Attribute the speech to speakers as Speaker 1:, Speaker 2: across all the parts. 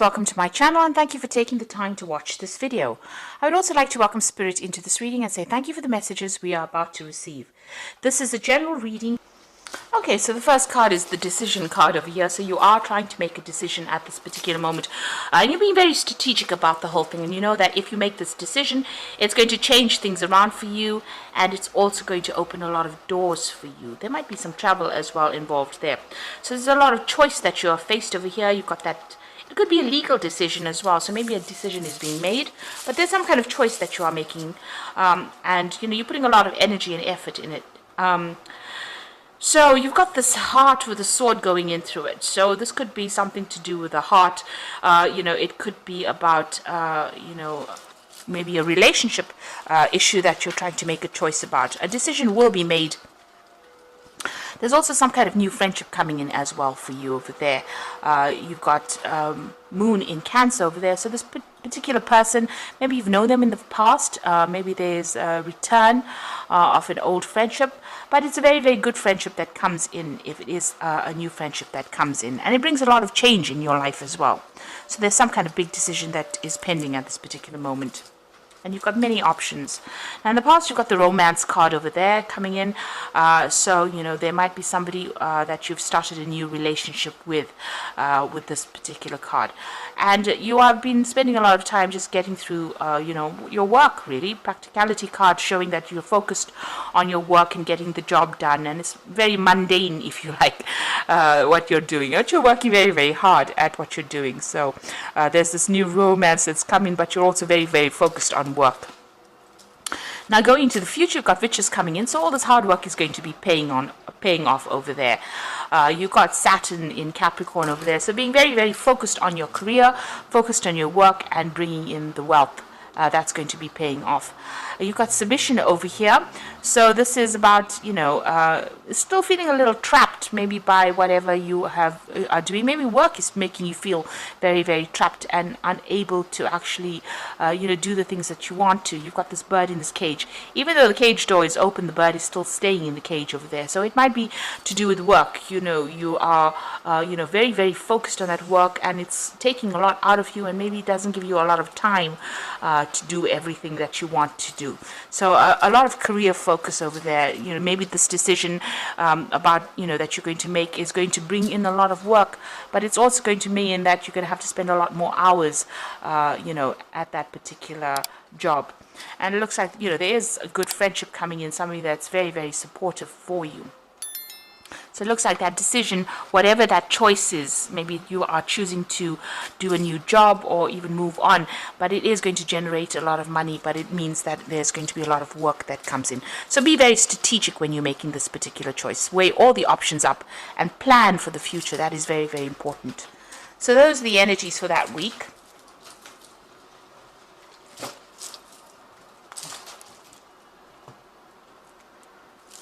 Speaker 1: Welcome to my channel and thank you for taking the time to watch this video. I would also like to welcome Spirit into this reading and say thank you for the messages we are about to receive. This is a general reading. Okay, so the first card is the decision card over here. So you are trying to make a decision at this particular moment. And you're being very strategic about the whole thing. And you know that if you make this decision, it's going to change things around for you. And it's also going to open a lot of doors for you. There might be some travel as well involved there. So there's a lot of choice that you're faced over here. You've got that. It could be a legal decision as well, so maybe a decision is being made, but there's some kind of choice that you are making, and you know you're putting a lot of energy and effort in it. So you've got this heart with a sword going in through it. So this could be something to do with the heart. It could be about maybe a relationship issue that you're trying to make a choice about. A decision will be made. There's also some kind of new friendship coming in as well for you over there. You've got Moon in Cancer over there. So this particular person, maybe you've known them in the past. Maybe there's a return of an old friendship. But it's a very, very good friendship that comes in if it is a new friendship that comes in. And it brings a lot of change in your life as well. So there's some kind of big decision that is pending at this particular moment. And you've got many options. Now in the past, you've got the romance card over there coming in. So, you know, there might be somebody that you've started a new relationship with this particular card. And you have been spending a lot of time just getting through, your work, really. Practicality card showing that you're focused on your work and getting the job done. And it's very mundane, if you like, what you're doing. But you're working very, very hard at what you're doing. So there's this new romance that's coming, but you're also very, very focused on work. Now going into the future, you've got witches coming in, so all this hard work is going to be paying off over there. You've got Saturn in Capricorn over there, so being very, very focused on your career, focused on your work, and bringing in the wealth. That's going to be paying off. You've got submission over here. So this is about, still feeling a little trapped maybe by whatever you are doing. Maybe work is making you feel very, very trapped and unable to actually, do the things that you want to. You've got this bird in this cage. Even though the cage door is open, the bird is still staying in the cage over there. So it might be to do with work. You are, very, very focused on that work, and it's taking a lot out of you, and maybe it doesn't give you a lot of time to do everything that you want to do. So a lot of career focus over there. Maybe this decision about that you're going to make is going to bring in a lot of work, but it's also going to mean that you're going to have to spend a lot more hours at that particular job. And it looks like there is a good friendship coming in, somebody that's very, very supportive for you. So it looks like that decision, whatever that choice is, maybe you are choosing to do a new job or even move on, but it is going to generate a lot of money, but it means that there's going to be a lot of work that comes in. So be very strategic when you're making this particular choice. Weigh all the options up and plan for the future. That is very, very important. So those are the energies for that week.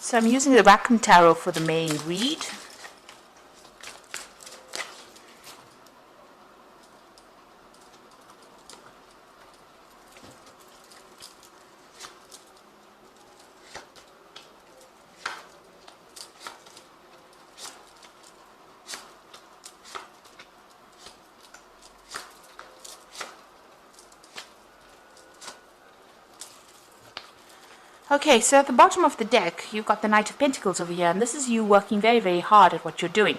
Speaker 1: So I'm using the Reconcile for the main read. Okay, so at the bottom of the deck, you've got the Knight of Pentacles over here, and this is you working very, very hard at what you're doing.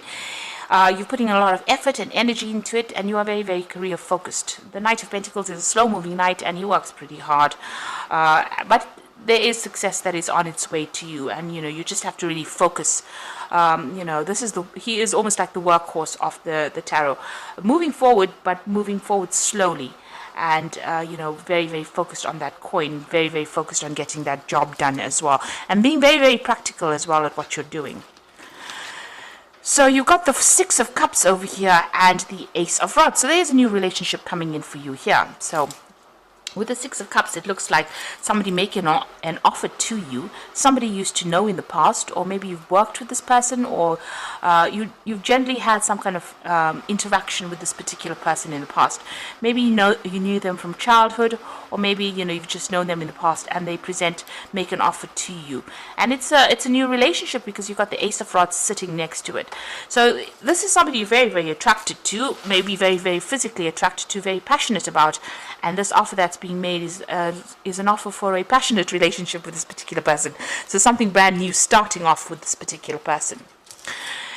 Speaker 1: You're putting a lot of effort and energy into it, and you are very, very career-focused. The Knight of Pentacles is a slow-moving knight, and he works pretty hard. But there is success that is on its way to you, and, you just have to really focus. He is almost like the workhorse of the tarot. Moving forward, but moving forward slowly. And, very, very focused on that coin, very, very focused on getting that job done as well. And being very, very practical as well at what you're doing. So you've got the Six of Cups over here and the Ace of Rods. So there's a new relationship coming in for you here. So With the Six of Cups, it looks like somebody making an offer to you, somebody you used to know in the past, or maybe you've worked with this person, or you've generally had some kind of interaction with this particular person in the past. Maybe you knew them from childhood, or maybe you've just known them in the past, and they make an offer to you, and it's a new relationship because you've got the Ace of Rods sitting next to it. So this is somebody you're very, very attracted to, maybe very, very physically attracted to, very passionate about, and this offer that's being made is an offer for a passionate relationship with this particular person. So something brand new starting off with this particular person.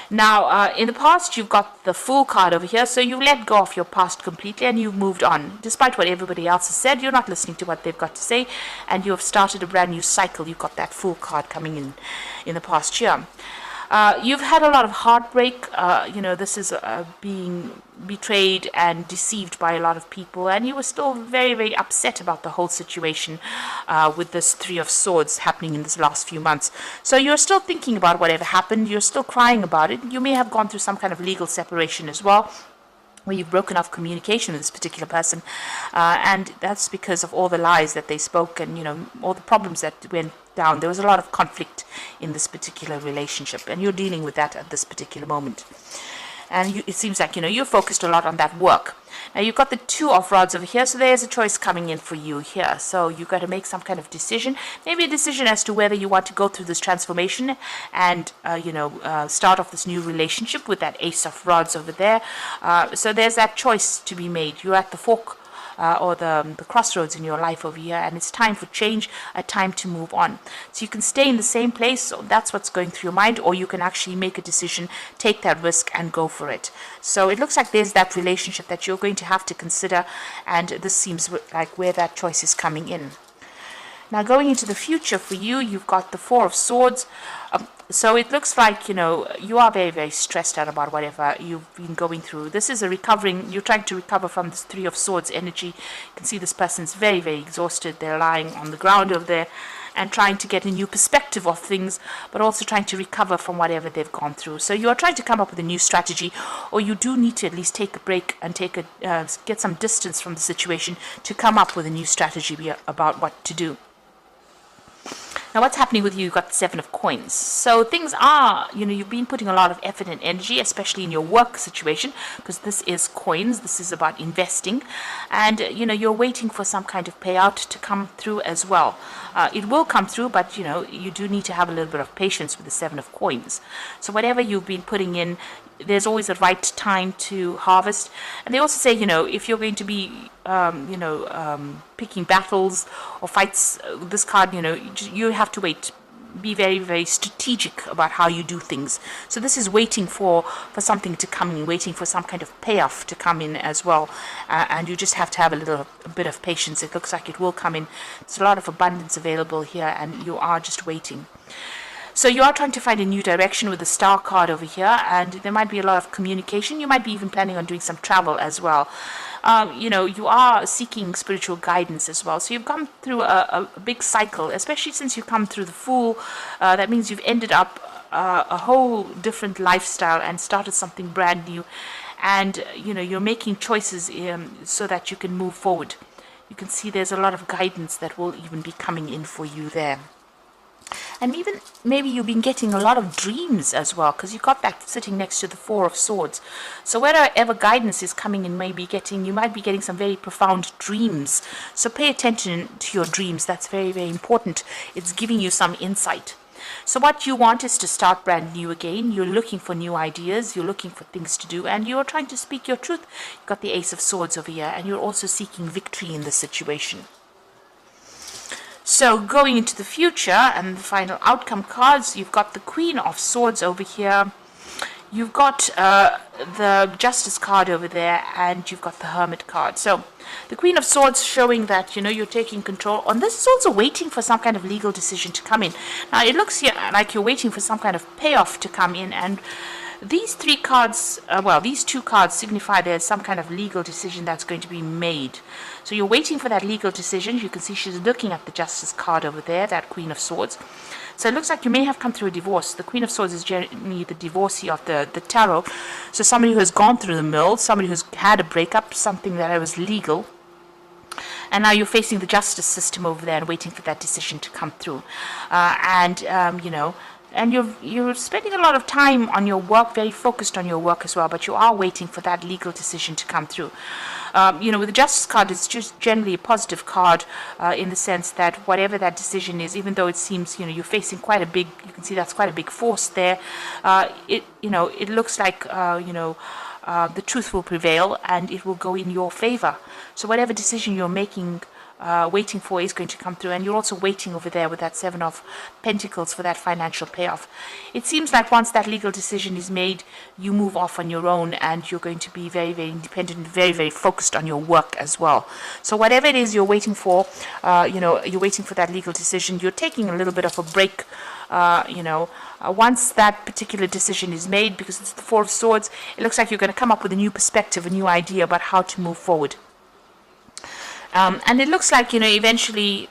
Speaker 1: Now, in the past, you've got the Fool card over here, so you let go of your past completely and you've moved on. Despite what everybody else has said, you're not listening to what they've got to say, and you have started a brand new cycle. You've got that Fool card coming in the past year. You've had a lot of heartbreak. This is being betrayed and deceived by a lot of people, and you were still very, very upset about the whole situation with this Three of Swords happening in this last few months. So you're still thinking about whatever happened. You're still crying about it. You may have gone through some kind of legal separation as well, where you've broken off communication with this particular person, and that's because of all the lies that they spoke and all the problems that went down. There was a lot of conflict in this particular relationship, and you're dealing with that at this particular moment. And it seems like you're focused a lot on that work. Now you've got the Two of Rods over here, so there's a choice coming in for you here. So you've got to make some kind of decision, maybe a decision as to whether you want to go through this transformation and start off this new relationship with that Ace of Rods over there. So there's that choice to be made. You're at the fork or the crossroads in your life over here, and it's time for change, a time to move on. So you can stay in the same place, so that's what's going through your mind, or you can actually make a decision, take that risk and go for it. So it looks like there's that relationship that you're going to have to consider, and this seems like where that choice is coming in. Now going into the future for you, you've got the Four of Swords. So it looks like, you are very, very stressed out about whatever you've been going through. This is you're trying to recover from this Three of Swords energy. You can see this person's very, very exhausted. They're lying on the ground over there and trying to get a new perspective of things, but also trying to recover from whatever they've gone through. So you are trying to come up with a new strategy, or you do need to at least take a break and get some distance from the situation to come up with a new strategy about what to do. Now what's happening with you? You've got the Seven of Coins. So things are, you've been putting a lot of effort and energy, especially in your work situation, because this is coins. This is about investing. And, you're waiting for some kind of payout to come through as well. It will come through, but, you do need to have a little bit of patience with the Seven of Coins. So whatever you've been putting in, there's always a right time to harvest. And they also say, if you're going to be, picking battles or fights, this card, you have to wait. Be very, very strategic about how you do things. So this is waiting for something to come in, waiting for some kind of payoff to come in as well. And you just have to have a bit of patience. It looks like it will come in. There's a lot of abundance available here, and you are just waiting. So you are trying to find a new direction with the Star card over here, and there might be a lot of communication. You might be even planning on doing some travel as well. You are seeking spiritual guidance as well. So you've come through a big cycle, especially since you've come through the Fool. That means you've ended up a whole different lifestyle and started something brand new. And, you're making choices so that you can move forward. You can see there's a lot of guidance that will even be coming in for you there. And even maybe you've been getting a lot of dreams as well, because you've got that sitting next to the Four of Swords. So wherever guidance is coming in, you might be getting some very profound dreams. So pay attention to your dreams. That's very, very important. It's giving you some insight. So what you want is to start brand new again. You're looking for new ideas. You're looking for things to do, and you're trying to speak your truth. You've got the Ace of Swords over here, and you're also seeking victory in this situation. So going into the future and the final outcome cards, you've got the Queen of Swords over here. You've got the Justice card over there, and you've got the Hermit card. So the Queen of Swords showing that, you're taking control. And this is also waiting for some kind of legal decision to come in. Now, it looks here like you're waiting for some kind of payoff to come in, and these three cards, these two cards signify there's some kind of legal decision that's going to be made. So you're waiting for that legal decision. You can see she's looking at the Justice card over there, that Queen of Swords. So it looks like you may have come through a divorce. The Queen of Swords is generally the divorcee of the tarot. So somebody who has gone through the mill, somebody who's had a breakup, something that was legal. and now you're facing the justice system over there and waiting for that decision to come through. And you're spending a lot of time on your work, very focused on your work as well, but you are waiting for that legal decision to come through. With the Justice card, it's just generally a positive card in the sense that whatever that decision is, even though it seems, you're facing quite a big, you can see that's quite a big force there, it looks like, the truth will prevail and it will go in your favor. So whatever decision you're making, waiting for is going to come through, and you're also waiting over there with that Seven of Pentacles for that financial payoff. It seems like once that legal decision is made, you move off on your own and you're going to be very, very independent, very, very focused on your work as well. So whatever it is you're waiting for, you're waiting for that legal decision, you're taking a little bit of a break. Once that particular decision is made, because it's the Four of Swords, it looks like you're going to come up with a new perspective, a new idea about how to move forward. And it looks like, eventually,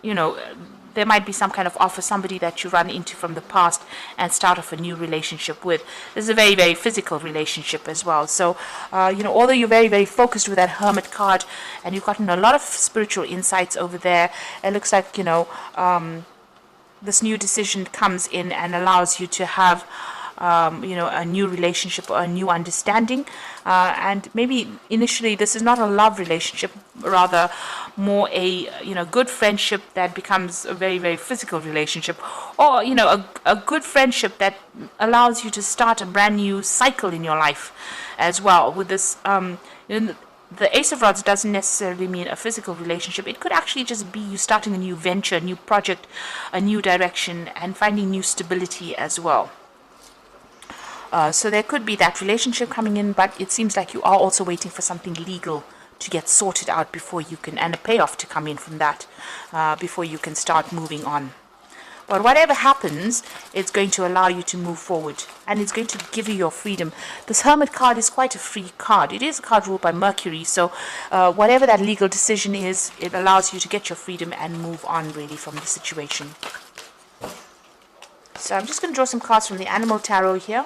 Speaker 1: there might be some kind of offer, somebody that you run into from the past and start off a new relationship with. This is a very, very physical relationship as well. So, although you're very, very focused with that Hermit card and you've gotten a lot of spiritual insights over there, it looks like, this new decision comes in and allows you to have a new relationship or a new understanding. And maybe initially this is not a love relationship, rather more a, good friendship that becomes a very, very physical relationship, or, a good friendship that allows you to start a brand new cycle in your life as well. With this, the Ace of Rods doesn't necessarily mean a physical relationship. It could actually just be you starting a new venture, a new project, a new direction, and finding new stability as well. So there could be that relationship coming in, but it seems like you are also waiting for something legal to get sorted out before you can, and a payoff to come in from that, before you can start moving on. But whatever happens, it's going to allow you to move forward, and it's going to give you your freedom. This Hermit card is quite a free card. It is a card ruled by Mercury, so whatever that legal decision is, it allows you to get your freedom and move on really from the situation. So I'm just going to draw some cards from the Animal Tarot here.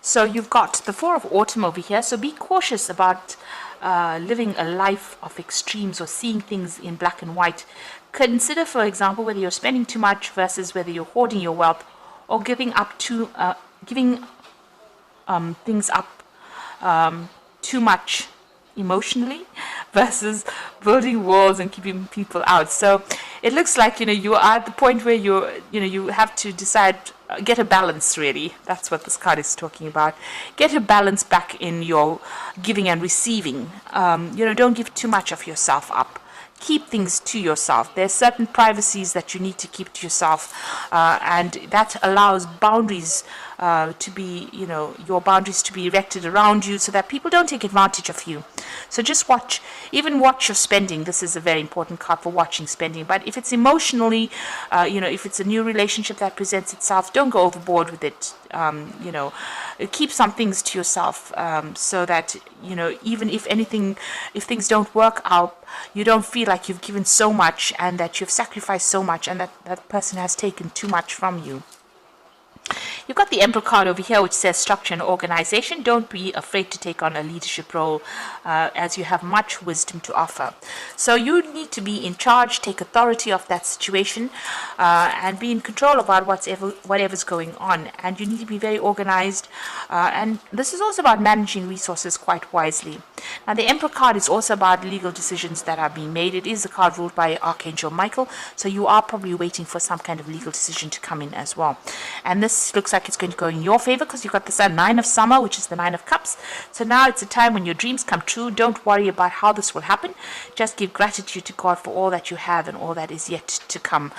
Speaker 1: So you've got the Four of Autumn over here. So be cautious about living a life of extremes or seeing things in black and white. Consider, for example, whether you're spending too much versus whether you're hoarding your wealth, or giving things up too much emotionally versus building walls and keeping people out. So it looks like you are at the point where you have to decide, get a balance really. That's what this card is talking about. Get a balance back in your giving and receiving. Don't give too much of yourself up. Keep things to yourself. There's certain privacies that you need to keep to yourself, and that allows boundaries to be, your boundaries to be erected around you so that people don't take advantage of you. So just watch your spending. This is a very important card for watching spending. But if it's emotionally, if it's a new relationship that presents itself, don't go overboard with it. Keep some things to yourself, so that, even if things don't work out, you don't feel like you've given so much and that you've sacrificed so much and that person has taken too much from you. You've got the Emperor card over here, which says structure and organization. Don't be afraid to take on a leadership role, as you have much wisdom to offer. So you need to be in charge, take authority of that situation, and be in control about whatever's going on. And you need to be very organized. And this is also about managing resources quite wisely. Now, the Emperor card is also about legal decisions that are being made. It is a card ruled by Archangel Michael, so you are probably waiting for some kind of legal decision to come in as well. And this looks like it's going to go in your favor because you've got the Nine of Summer, which is the Nine of Cups. So now it's a time when your dreams come true. Don't worry about how this will happen. Just give gratitude to God for all that you have and all that is yet to come.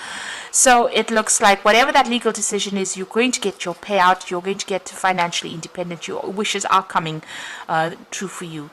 Speaker 1: So it looks like whatever that legal decision is, you're going to get your payout. You're going to get financially independent. Your wishes are coming true for you.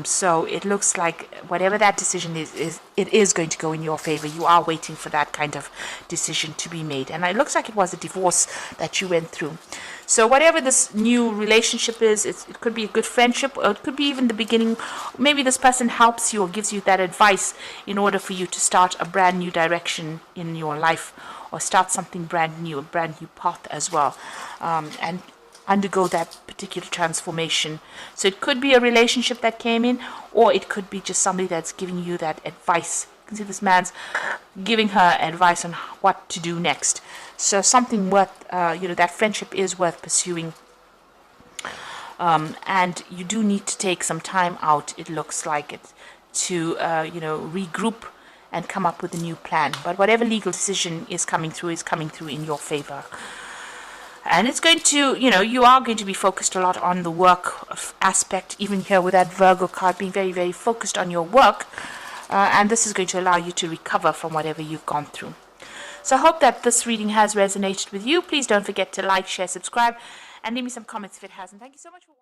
Speaker 1: So it looks like whatever that decision is, it is going to go in your favor. You are waiting for that kind of decision to be made. And it looks like it was a divorce that you went through. So whatever this new relationship is, it could be a good friendship, or it could be even the beginning. Maybe this person helps you or gives you that advice in order for you to start a brand new direction in your life, or start something brand new, a brand new path as well. And undergo that particular transformation. So it could be a relationship that came in, or it could be just somebody that's giving you that advice. You can see this man's giving her advice on what to do next. So something worth, that friendship is worth pursuing. And you do need to take some time out, it looks like it, to, regroup and come up with a new plan. But whatever legal decision is coming through in your favor. And it's going to, you are going to be focused a lot on the work aspect, even here with that Virgo card being very, very focused on your work. And this is going to allow you to recover from whatever you've gone through. So I hope that this reading has resonated with you. Please don't forget to like, share, subscribe, and leave me some comments if it hasn't. Thank you so much for watching.